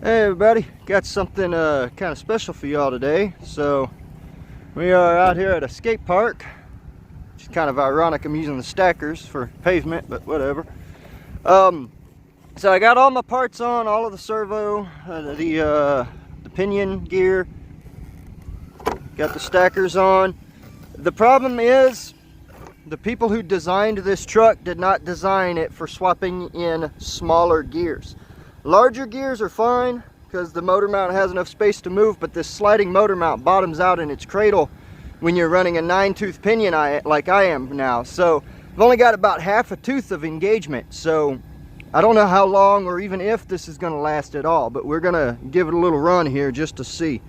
Hey everybody, got something kind of special for y'all today. So we are out here at a skate park. It's kind of ironic I'm using the stackers for pavement, but whatever. So I got all my parts on, all of the servo, the pinion gear, got the stackers on. The problem is the people who designed this truck did not design it for swapping in smaller gears. Larger gears are fine because the motor mount has enough space to move, but this sliding motor mount bottoms out in its cradle when you're running a 9-tooth pinion like I am now. So I've only got about half a tooth of engagement, so I don't know how long or even if this is going to last at all, but we're going to give it a little run here just to see.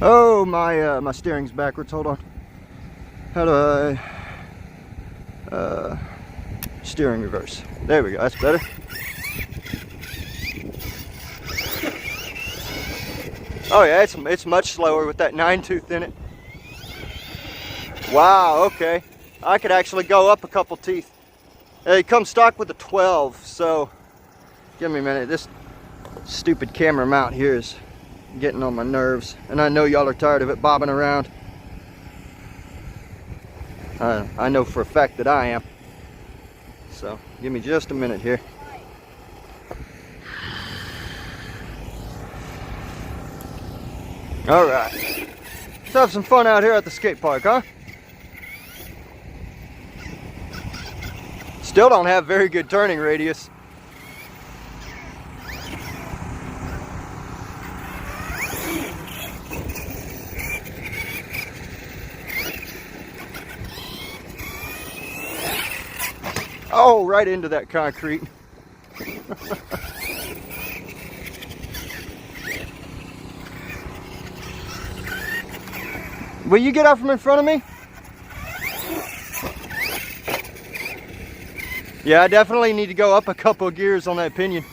Oh, my steering's backwards. Hold on. How do I steering reverse? There we go, that's better. Oh yeah, it's much slower with that 9-tooth in it. Wow, okay. I could actually go up a couple teeth. It comes stock with a 12, so give me a minute. This stupid camera mount here is getting on my nerves, and I know y'all are tired of it bobbing around. I know for a fact that I am. So give me just a minute here. All right, let's have some fun out here at the skate park, huh? Still don't have very good turning radius. Oh, right into that concrete. Will you get out from in front of me? Yeah, I definitely need to go up a couple of gears on that pinion.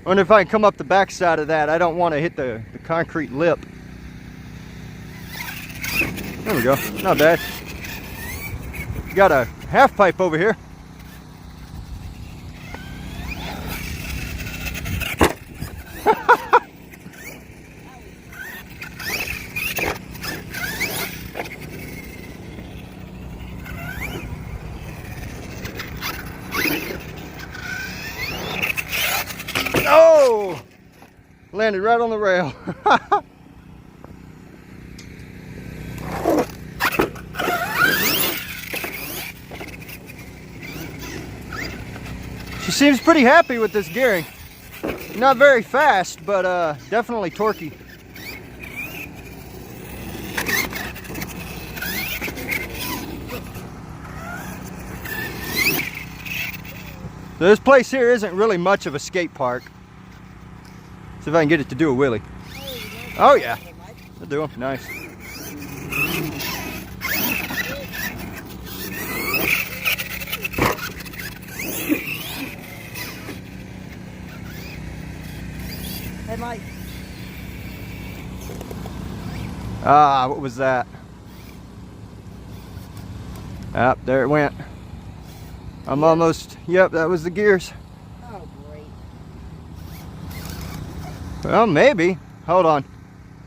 Wonder if I can come up the back side of that. I don't want to hit the concrete lip. There we go, not bad. Got a half pipe over here. Oh! Landed right on the rail. She seems pretty happy with this gearing. Not very fast, but definitely torquey. So this place here isn't really much of a skate park. See if I can get it to do a wheelie. Oh yeah, I'll do them. Nice. Headlight. Ah, what was that? Ah, there it went. I'm almost, yep, that was the gears. Oh, great. Well, maybe. Hold on.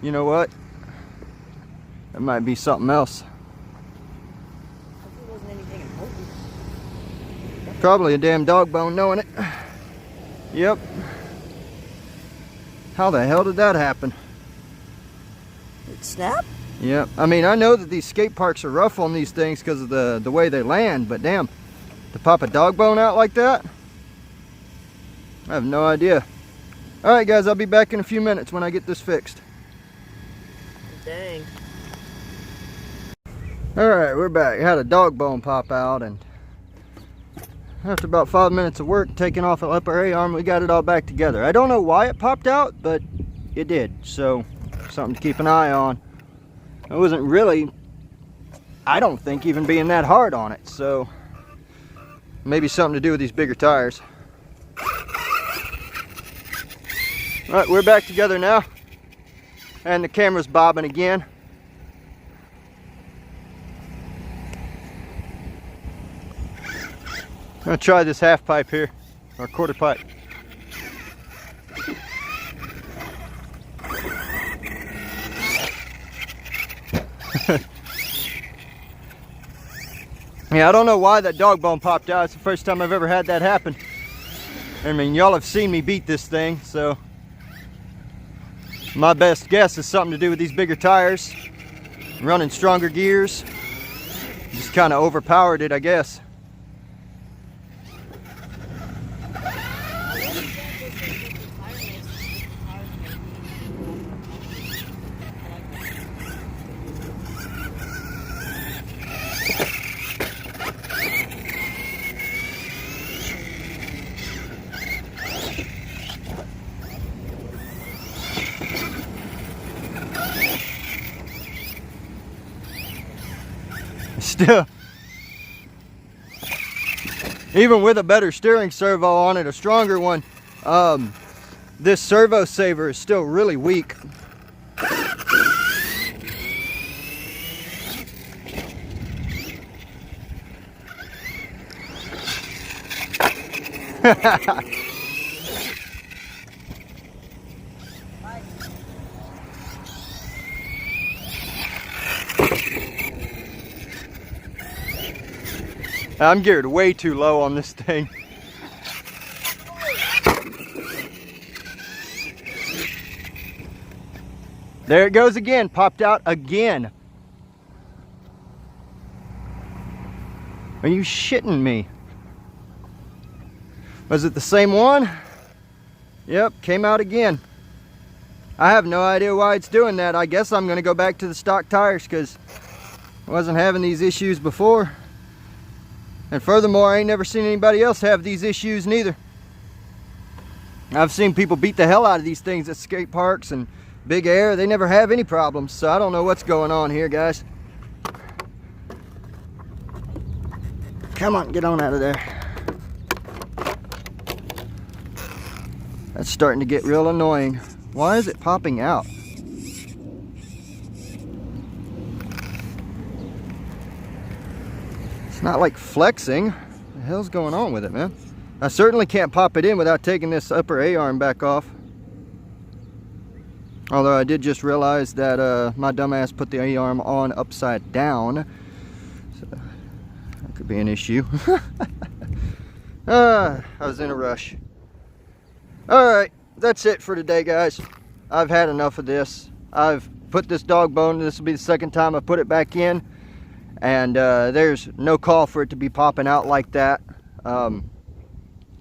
You know what? That might be something else. Hopefully it wasn't anything important. Probably a damn dog bone knowing it. Yep. How the hell did that happen? It snapped? Yep. I mean, I know that these skate parks are rough on these things because of the way they land, but damn, to pop a dog bone out like that? I have no idea. Alright guys, I'll be back in a few minutes when I get this fixed. Dang. Alright, we're back. I had a dog bone pop out, and after about 5 minutes of work taking off the upper A-arm, we got it all back together. I don't know why it popped out, but it did. So, something to keep an eye on. It wasn't really, I don't think, even being that hard on it. So, maybe something to do with these bigger tires. Alright, we're back together now. And the camera's bobbing again. I'm gonna try this half pipe here, or quarter pipe. Yeah, I don't know why that dog bone popped out. It's the first time I've ever had that happen. I mean, y'all have seen me beat this thing, so my best guess is something to do with these bigger tires, running stronger gears. Just kind of overpowered it, I guess. Still, even with a better steering servo on it, a stronger one, this servo saver is still really weak. I'm geared way too low on this thing. There it goes again, popped out again. Are you shitting me? Was it the same one? Yep, came out again. I have no idea why it's doing that. I guess I'm gonna go back to the stock tires because I wasn't having these issues before. And furthermore, I ain't never seen anybody else have these issues neither. I've seen people beat the hell out of these things at skate parks and big air. They never have any problems, so I don't know what's going on here, guys. Come on, get on out of there. That's starting to get real annoying. Why is it popping out? It's not like flexing. What the hell's going on with it, man? I certainly can't pop it in without taking this upper A-arm back off. Although I did just realize that my dumbass put the A-arm on upside down. So that could be an issue. I was in a rush. Alright, that's it for today, guys. I've had enough of this. I've put this dog bone, this will be the second time I put it back in. And there's no call for it to be popping out like that. I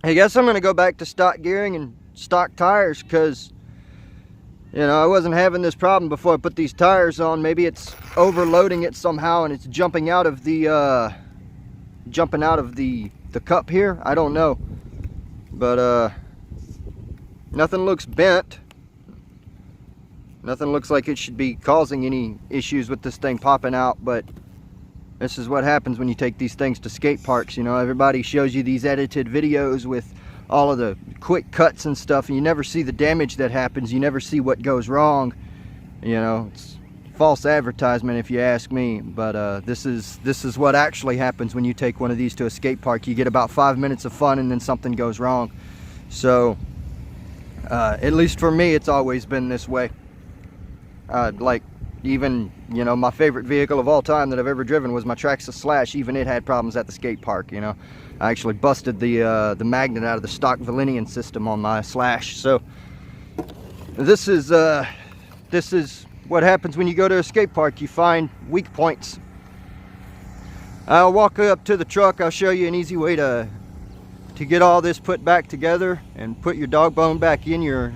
guess I'm going to go back to stock gearing and stock tires because, you know, I wasn't having this problem before I put these tires on. Maybe it's overloading it somehow and it's jumping out of the cup here. I don't know. But nothing looks bent. Nothing looks like it should be causing any issues with this thing popping out, but this is what happens when you take these things to skate parks. You know, everybody shows you these edited videos with all of the quick cuts and stuff, and you never see the damage that happens. You never see what goes wrong. You know, it's false advertisement if you ask me, but this is what actually happens when you take one of these to a skate park. You get about 5 minutes of fun and then something goes wrong. So at least for me, it's always been this way. Like, even, you know, my favorite vehicle of all time that I've ever driven was my Traxxas Slash. Even it had problems at the skate park, you know. I actually busted the magnet out of the stock Valenian system on my Slash. So this is what happens when you go to a skate park. You find weak points. I'll walk up to the truck. I'll show you an easy way to get all this put back together and put your dog bone back in your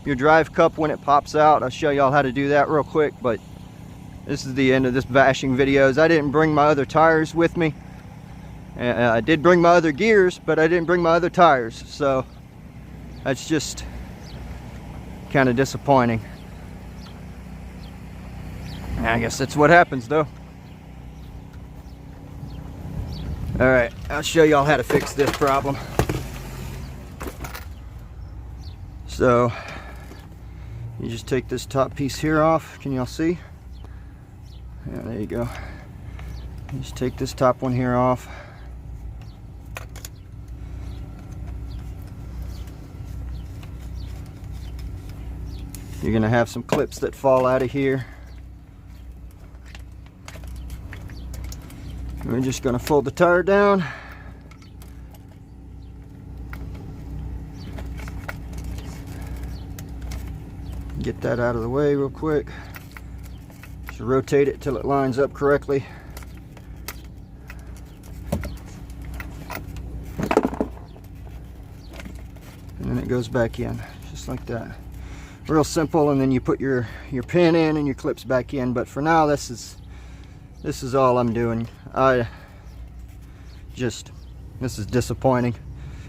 your drive cup when it pops out. I'll show y'all how to do that real quick, but this is the end of this bashing videos. I didn't bring my other tires with me. I did bring my other gears, but I didn't bring my other tires, so that's just kind of disappointing. I guess that's what happens though. Alright, I'll show y'all how to fix this problem. So, you just take this top piece here off. Can y'all see? Yeah, there you go. You just take this top one here off. You're gonna have some clips that fall out of here. We're just gonna fold the tire down. Get that out of the way real quick. Just rotate it till it lines up correctly. And then it goes back in, just like that. Real simple, and then you put your pin in and your clips back in. But for now, this is all I'm doing. This is disappointing.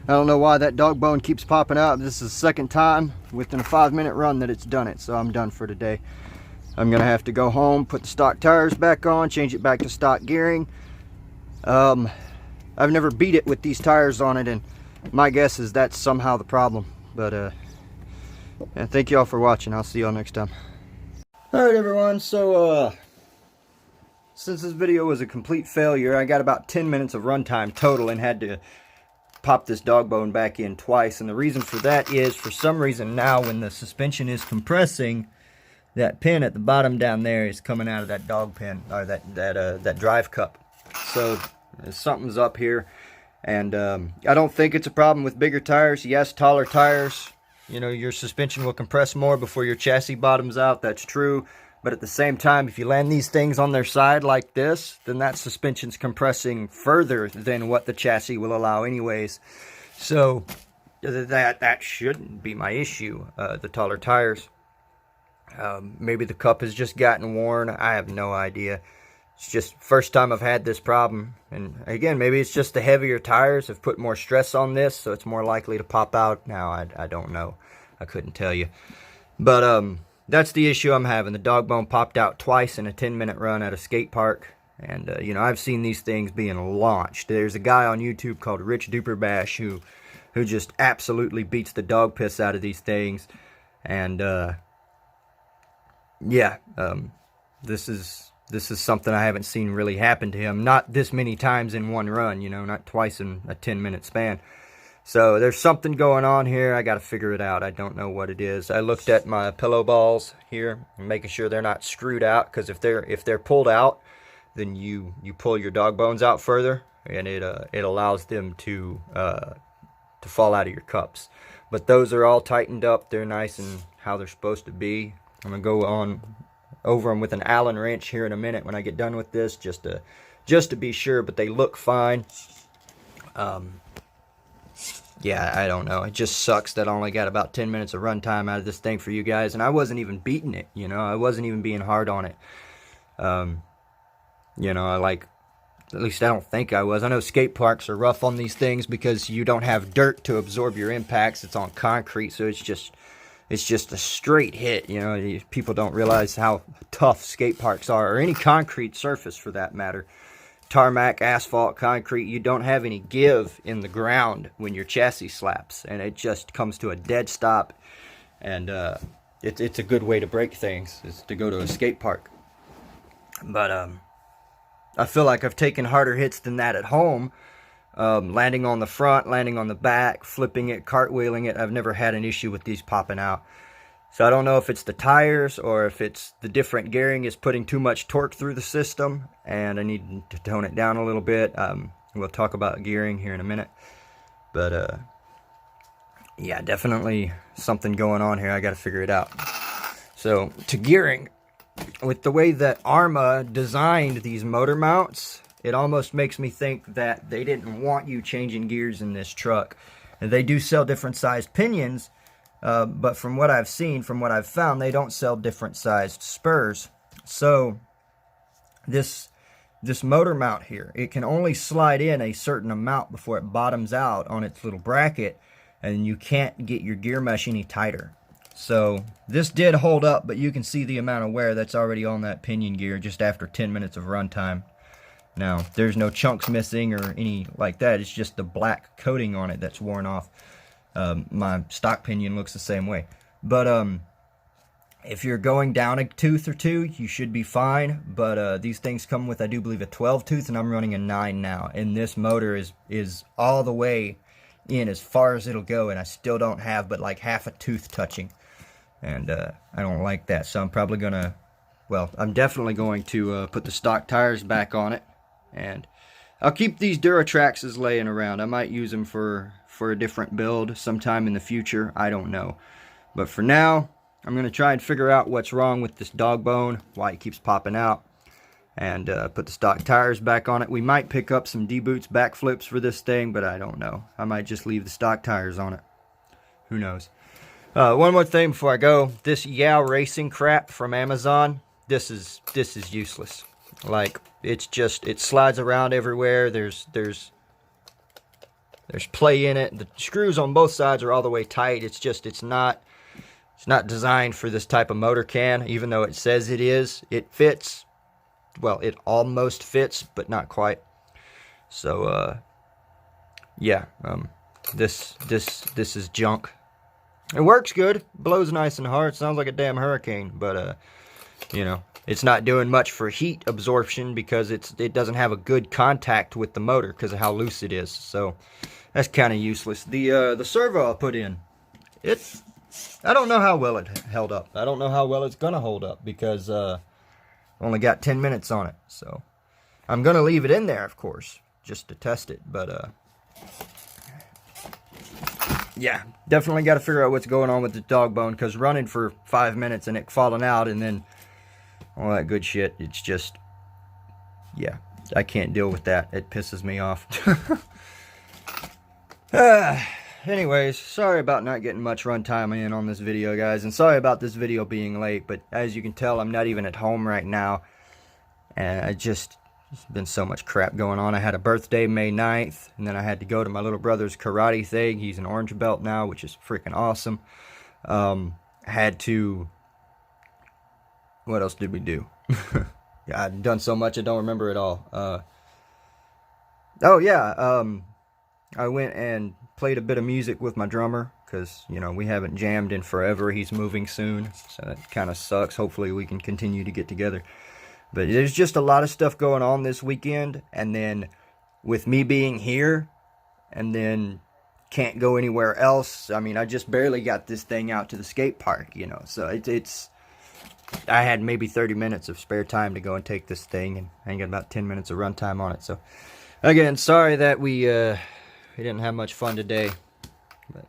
I don't know why that dog bone keeps popping out. This is the second time within a 5-minute run that it's done it, so I'm done for today. I'm gonna have to go home, put the stock tires back on, change it back to stock gearing. I've never beat it with these tires on it, and my guess is that's somehow the problem. But and thank y'all for watching. I'll see y'all next time. Alright everyone, so since this video was a complete failure, I got about 10 minutes of runtime total and had to pop this dog bone back in twice. And the reason for that is, for some reason now when the suspension is compressing, that pin at the bottom down there is coming out of that dog pin, or that drive cup. So something's up here, and I don't think it's a problem with bigger tires. Yes, taller tires, you know, your suspension will compress more before your chassis bottoms out. That's true. But at the same time, if you land these things on their side like this, then that suspension's compressing further than what the chassis will allow anyways. So that shouldn't be my issue, the taller tires. Maybe the cup has just gotten worn. I have no idea. It's just first time I've had this problem. And again, maybe it's just the heavier tires have put more stress on this, so it's more likely to pop out. Now, I don't know. I couldn't tell you. But that's the issue I'm having. The dog bone popped out twice in a 10-minute run at a skate park. And, you know, I've seen these things being launched. There's a guy on YouTube called Rich Duperbash who just absolutely beats the dog piss out of these things. And, yeah, this is something I haven't seen really happen to him. Not this many times in one run, you know, not twice in a 10-minute span. So there's something going on here. I got to figure it out. I don't know what it is. I looked at my pillow balls here, making sure they're not screwed out, because if they're pulled out, then you pull your dog bones out further, and it allows them to fall out of your cups. But those are all tightened up. They're nice and how they're supposed to be. I'm gonna go over them with an Allen wrench here in a minute when I get done with this, just to be sure. But they look fine. Yeah, I don't know. It just sucks that I only got about 10 minutes of runtime out of this thing for you guys, and I wasn't even beating it, you know. I wasn't even being hard on it. You know, at least I don't think I was. I know skate parks are rough on these things because you don't have dirt to absorb your impacts. It's on concrete, so it's just a straight hit, you know. People don't realize how tough skate parks are, or any concrete surface for that matter. Tarmac, asphalt, concrete, you don't have any give in the ground when your chassis slaps, and it just comes to a dead stop. And it's a good way to break things, is to go to a skate park. But I feel like I've taken harder hits than that at home. Landing on the front, landing on the back, flipping it, cartwheeling it. I've never had an issue with these popping out. So I don't know if it's the tires or if it's the different gearing is putting too much torque through the system, and I need to tone it down a little bit. We'll talk about gearing here in a minute. But yeah, definitely something going on here. I got to figure it out. So to gearing, with the way that Arma designed these motor mounts, it almost makes me think that they didn't want you changing gears in this truck. And they do sell different sized pinions, But from what I've seen, from what I've found, they don't sell different sized spurs. So this motor mount here, it can only slide in a certain amount before it bottoms out on its little bracket, and you can't get your gear mesh any tighter. So this did hold up, but you can see the amount of wear that's already on that pinion gear just after 10 minutes of runtime. Now, there's no chunks missing or any like that. It's just the black coating on it that's worn off. My stock pinion looks the same way. But if you're going down a tooth or two, you should be fine. But these things come with, I do believe, a 12 tooth, and I'm running a 9 now. And this motor is all the way in as far as it'll go, and I still don't have but like half a tooth touching. And I don't like that, so I'm probably gonna, well, I'm definitely going to put the stock tires back on it, and I'll keep these Duratraxes laying around. I might use them for a different build sometime in the future. I don't know, but for now, I'm gonna try and figure out what's wrong with this dog bone, why it keeps popping out, and put the stock tires back on it. We might pick up some D-boots backflips for this thing, but I don't know. I might just leave the stock tires on it. Who knows? One more thing before I go. This Yow Racing crap from Amazon, this is useless. Like, it's just, it slides around everywhere. There's play in it. The screws on both sides are all the way tight. It's just, it's not designed for this type of motor can, even though it says it is. It fits. Well, it almost fits, but not quite. So, yeah, this is junk. It works good, blows nice and hard, sounds like a damn hurricane, but, you know, it's not doing much for heat absorption because it doesn't have a good contact with the motor because of how loose it is, so that's kind of useless. The servo I put in, I don't know how well it held up. I don't know how well it's gonna hold up because, only got 10 minutes on it, so I'm gonna leave it in there, of course, just to test it, but, yeah, definitely got to figure out what's going on with the dog bone, because running for 5 minutes and it falling out and then all that good shit, it's just, yeah, I can't deal with that. It pisses me off. Anyways, sorry about not getting much runtime in on this video, guys, and sorry about this video being late, but as you can tell, I'm not even at home right now, and there's been so much crap going on. I had a birthday May 9th, and then I had to go to my little brother's karate thing. He's an orange belt now, which is freaking awesome. Had to... What else did we do? Yeah, I've done so much I don't remember it all. Oh, yeah, I went and played a bit of music with my drummer, because, you know, we haven't jammed in forever. He's moving soon, so that kind of sucks. Hopefully we can continue to get together. But there's just a lot of stuff going on this weekend, and then with me being here, and then can't go anywhere else. I mean, I just barely got this thing out to the skate park, you know, so I had maybe 30 minutes of spare time to go and take this thing, and I got about 10 minutes of runtime on it. So, again, sorry that we didn't have much fun today, but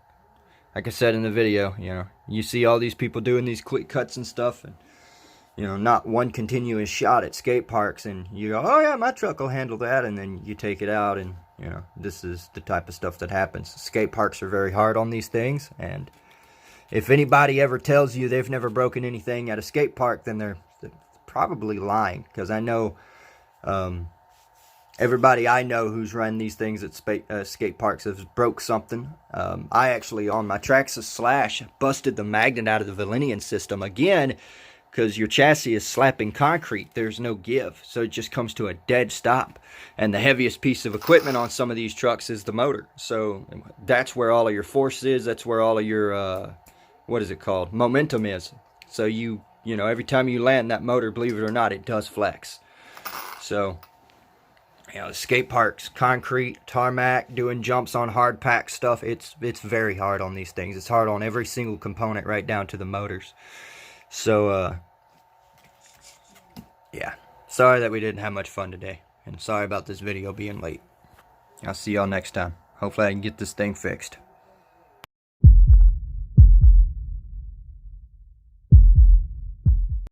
like I said in the video, you know, you see all these people doing these quick cuts and stuff, and you know, not one continuous shot at skate parks, and you go, oh yeah, my truck will handle that, and then you take it out, and, you know, this is the type of stuff that happens. Skate parks are very hard on these things, and if anybody ever tells you they've never broken anything at a skate park, then they're probably lying, because I know, everybody I know who's run these things at skate parks has broke something. I actually, on my Traxxas Slash, busted the magnet out of the Valenian system again, because your chassis is slapping concrete. There's no give, so it just comes to a dead stop. And the heaviest piece of equipment on some of these trucks is the motor. So that's where all of your force is. That's where all of your, what is it called? Momentum is. So you know, every time you land that motor, believe it or not, it does flex. So, you know, skate parks, concrete, tarmac, doing jumps on hard pack stuff, it's very hard on these things. It's hard on every single component, right down to the motors. So, yeah, sorry that we didn't have much fun today, and sorry about this video being late. I'll see y'all next time. Hopefully I can get this thing fixed.